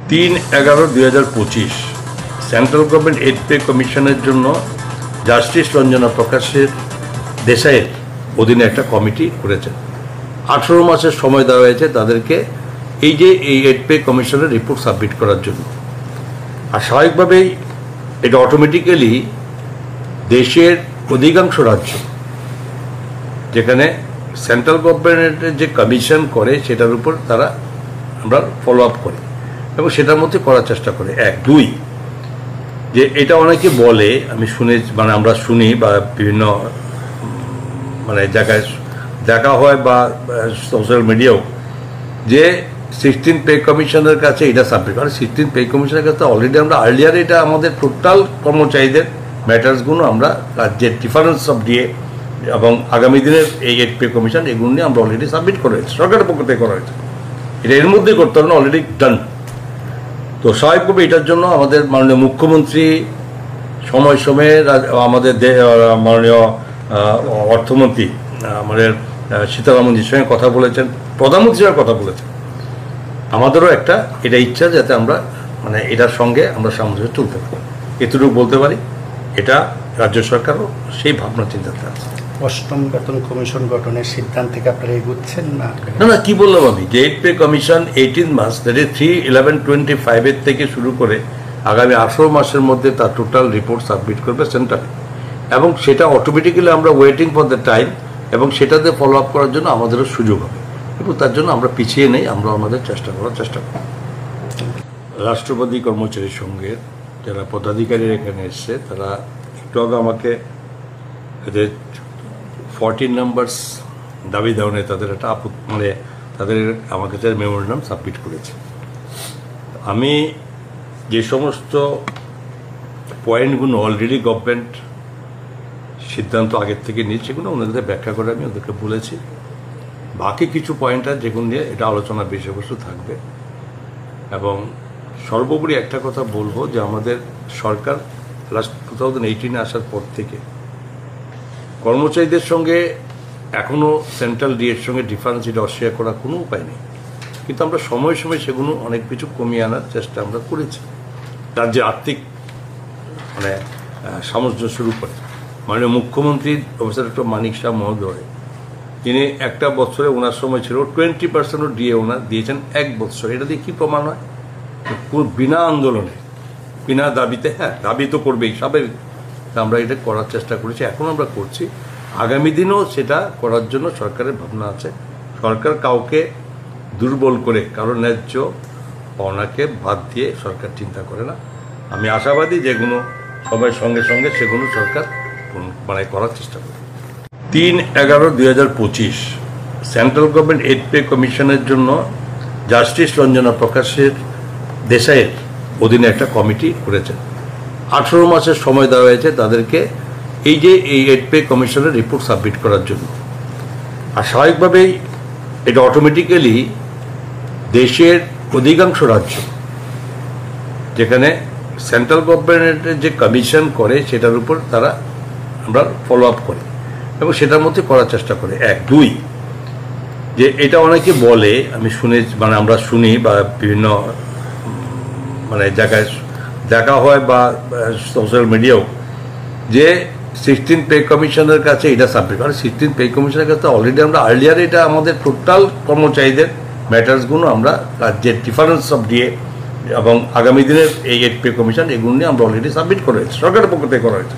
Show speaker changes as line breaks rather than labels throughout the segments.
3/11/2025 central government aid pay কমিশনের জন্য justice Ranjana প্রকাশের দেশাইয়ের অধীনে একটা কমিটি করেছেন। 18 মাসের সময় দেওয়া হয়েছে তাদেরকে এই এইড পে কমিশনের রিপোর্ট সাবমিট করার জন্য। আর স্বাভাবিকভাবেই এটা অটোমেটিক্যালি দেশের অধিকাংশ রাজ্য যেখানে সেন্ট্রাল গভর্নমেন্টের যে কমিশন করে সেটার উপর তারা আমরা ফলো আপ করি এবং সেটার মধ্যে করার চেষ্টা করে। 1, 2 যে এটা অনেকে বলে, আমি আমরা শুনি বা বিভিন্ন জায়গায় দেখা হয় বা সোশ্যাল মিডিয়াও, যে 16 পে কমিশনের কাছে এটা সাবমিট করে। 16 পে কমিশনের কাছে অলরেডি আমরা আর্লিয়ার এটা আমাদের টোটাল কর্মচারীদের ম্যাটার্সগুলো আমরা যে ডিফারেন্স অফ ডিএ এবং আগামী দিনের এই এইড পে কমিশন এগুলো নিয়ে আমরা অলরেডি সাবমিট করা হয়েছে, সরকারের পক্ষ থেকে করা হয়েছে। এটা এর মধ্যেই করতে হবে না, অলরেডি ডান। তো স্বাভাবিকভাবে এটার জন্য আমাদের মাননীয় মুখ্যমন্ত্রী সময় সময়ে আমাদের মাননীয় অর্থমন্ত্রী আমাদের সীতারামনজির সঙ্গে কথা বলেছেন, প্রধানমন্ত্রীর সঙ্গে কথা বলেছেন। আমাদেরও একটা এটা ইচ্ছা যাতে আমরা এটার সঙ্গে আমরা সামঞ্জস্য তুলতে পারি, এতটুকু বলতে পারি। এটা রাজ্য সরকারও সেই ভাবনা চিন্তাতে আছে।
8ম বেতন কমিশন গঠনের সিদ্ধান্ত থেকে আপনারা এগুচ্ছেন না?
না, কি বললাম আমি, যে এইড পে কমিশন 18 মাস 3/11/25 থেকে শুরু করে আগামী 18 মাসের মধ্যে তার টোটাল রিপোর্ট সাবমিট করবে সেন্ট্রালে, এবং সেটা অটোমেটিক্যালি আমরা ওয়েটিং ফর দ্য টাইম এবং সেটাতে ফলো আপ করার জন্য আমাদেরও সুযোগ হবে এবং তার জন্য আমরা পিছিয়ে নেই, আমরা আমাদের চেষ্টা করার চেষ্টা করি। রাষ্ট্রপতি কর্মচারী সংঘের যারা পদাধিকারীরা এখানে এসছে তারা একটু আগে আমাকে এদের 14 নাম্বারস দাবি দেওয়ানে তাদের একটা তাদের আমার কাছে মেমোরেন্ডাম সাবমিট করেছে। আমি যে সমস্ত পয়েন্টগুলো অলরেডি গভর্নমেন্ট সিদ্ধান্ত আগের থেকে নিয়ে সেগুলো ওনাদের ব্যাখ্যা করে আমি ওদেরকে বলেছি। বাকি কিছু পয়েন্ট আছে যেগুলো নিয়ে এটা আলোচনার বিষয়বস্তু থাকবে। এবং সর্বোপরি একটা কথা বলবো যে আমাদের সরকার লাস্ট 2018 আসার পর থেকে কর্মচারীদের সঙ্গে এখনও সেন্ট্রাল ডিএর সঙ্গে ডিফারেন্স এটা অস্বীকার করার কোনো উপায় নেই, কিন্তু আমরা সময় সময় সেগুলো অনেক কিছু কমিয়ে আনার চেষ্টা আমরা করেছি। তার যে আর্থিক সামঞ্জস্যের উপরে মাননীয় মুখ্যমন্ত্রীর প্রফেসর ডক্টর মানিক শাহ মহোদয়, তিনি একটা বছরে ওনার সময় ছিল 20% ডিএ ওনার দিয়েছেন 1 বছর। এটা দিয়ে কী প্রমাণ হয়? বিনা আন্দোলনে, বিনা দাবিতে, হ্যাঁ দাবি তো করবেই স্বাভাবিক, আমরা এটা করার চেষ্টা করেছি, এখন আমরা করছি, আগামী দিনেও সেটা করার জন্য সরকারের ভাবনা আছে। সরকার কাউকে দুর্বল করে কারো ন্যায্য পাওনাকে বাদ দিয়ে সরকার চিন্তা করে না। আমি আশাবাদী যেগুলো সবাই সঙ্গে সঙ্গে সেগুলো সরকার করার চেষ্টা করে। 3/11/2025 সেন্ট্রাল গভর্নমেন্ট এইড পে কমিশনের জন্য জাস্টিস রঞ্জনা প্রকাশের দেশাইয়ের অধীনে একটা কমিটি করেছেন। 18 মাসের সময় দেওয়া হয়েছে তাদেরকে এই এইড পে কমিশনের রিপোর্ট সাবমিট করার জন্য। আর স্বাভাবিকভাবেই এটা অটোমেটিক্যালি দেশের অধিকাংশ রাজ্য যেখানে সেন্ট্রাল গভর্নমেন্টের যে কমিশন করে সেটার উপর তারা আমরা ফলো আপ করি এবং সেটার মধ্যে করার চেষ্টা করে। 1, 2 যে এটা অনেকে বলে, আমি আমরা শুনি বা বিভিন্ন জায়গায় দেখা হয় বা সোশ্যাল মিডিয়াও, যে 16 পে কমিশনের কাছে এটা সাবমিট করে। 16 পে কমিশনের কাছে অলরেডি আমরা আর্লিয়ার এটা আমাদের টোটাল কর্মচারীদের ম্যাটার্সগুলো আমরা যে ডিফারেন্স অফ ডিএ এবং আগামী দিনের এই এইড পে কমিশন এগুলো নিয়ে আমরা অলরেডি সাবমিট করা হয়েছে, সরকারের পক্ষ থেকে করা হয়েছে।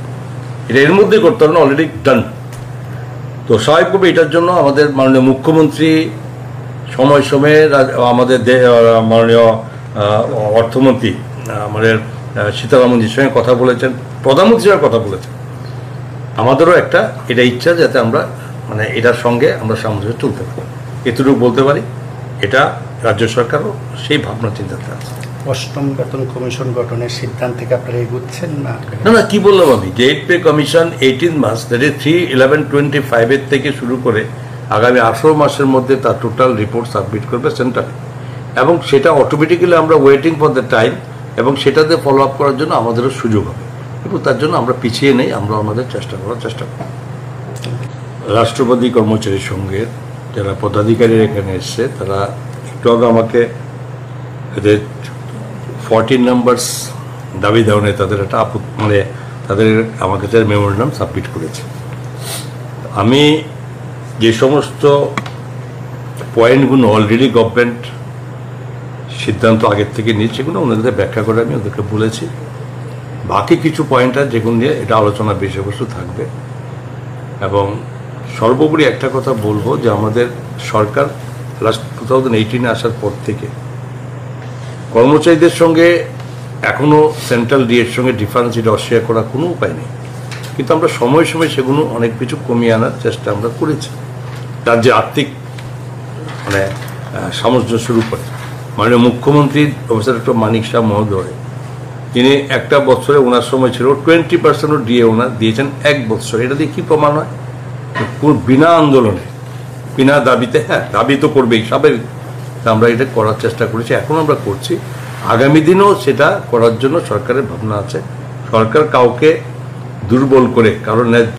এটা এর মধ্যেই করতে হবে না, অলরেডি ডান। তো স্বাভাবিকভাবে এটার জন্য আমাদের মাননীয় মুখ্যমন্ত্রী সময় সময়ে আমাদের মাননীয় অর্থমন্ত্রী আমাদের সীতারামনজির সঙ্গে কথা বলেছেন, প্রধানমন্ত্রীর সঙ্গে কথা বলেছেন। আমাদেরও একটা এটা ইচ্ছা যাতে আমরা এটার সঙ্গে আমরা সামঞ্জস্য তুলতে পারি, এতটুকু বলতে পারি। এটা রাজ্য সরকারও সেই ভাবনা চিন্তাতে আছে।
8ম বেতন কমিশন গঠনের সিদ্ধান্ত থেকে আপনারা এগুচ্ছেন না?
না, কি বললাম আমি, যে এইড পে কমিশন 18 মাস 3/11/25 থেকে শুরু করে আগামী 18 মাসের মধ্যে তার টোটাল রিপোর্ট সাবমিট করবে সেন্ট্রালে, এবং সেটা অটোমেটিক্যালি আমরা ওয়েটিং ফর দ্য টাইম এবং সেটাতে ফলো আপ করার জন্য আমাদেরও সুযোগ হবে এবং তার জন্য আমরা পিছিয়ে নেই, আমরা আমাদের চেষ্টা করার চেষ্টা করি। রাষ্ট্রপতি কর্মচারী সংঘের যারা পদাধিকারীরা এখানে এসছে তারা একটু আগে আমাকে এদের 14 নাম্বারস দাবি দেওয়া তাদের একটা মানে তাদের আমার কাছে মেমোরেন্ডাম সাবমিট করেছে। আমি যে সমস্ত পয়েন্টগুলো অলরেডি গভর্নমেন্ট সিদ্ধান্ত আগের থেকে নিয়ে সেগুলো ওনাদের ব্যাখ্যা করে আমি ওদেরকে বলেছি। বাকি কিছু পয়েন্ট আছে যেগুলো নিয়ে এটা আলোচনার বিষয়বস্তু থাকবে। এবং সর্বোপরি একটা কথা বলবো যে আমাদের সরকার লাস্ট 2018 আসার পর থেকে কর্মচারীদের সঙ্গে এখনও সেন্ট্রাল ডিএর সঙ্গে ডিফারেন্স এটা অস্বীকার করার কোনো উপায় নেই, কিন্তু আমরা সময় সময় সেগুলো অনেক কিছু কমিয়ে আনার চেষ্টা আমরা করেছি। তার যে আর্থিক মানে সামঞ্জস্যের উপরে মাননীয় মুখ্যমন্ত্রী প্রফেসর ডক্টর মানিক শাহ মহোদয় তিনি একটা বছরে ওনার সময় ছিল 20% ডিএ ওনার দিয়েছেন এক বছর। এটা দিয়ে কী প্রমাণ হয়? বিনা আন্দোলনে বিনা দাবিতে, হ্যাঁ দাবি তো করবেই স্বাভাবিক, আমরা এটা করার চেষ্টা করেছি, এখন আমরা করছি, আগামী দিনেও সেটা করার জন্য সরকারের ভাবনা আছে। সরকার কাউকে দুর্বল করে কারণ ন্যায্য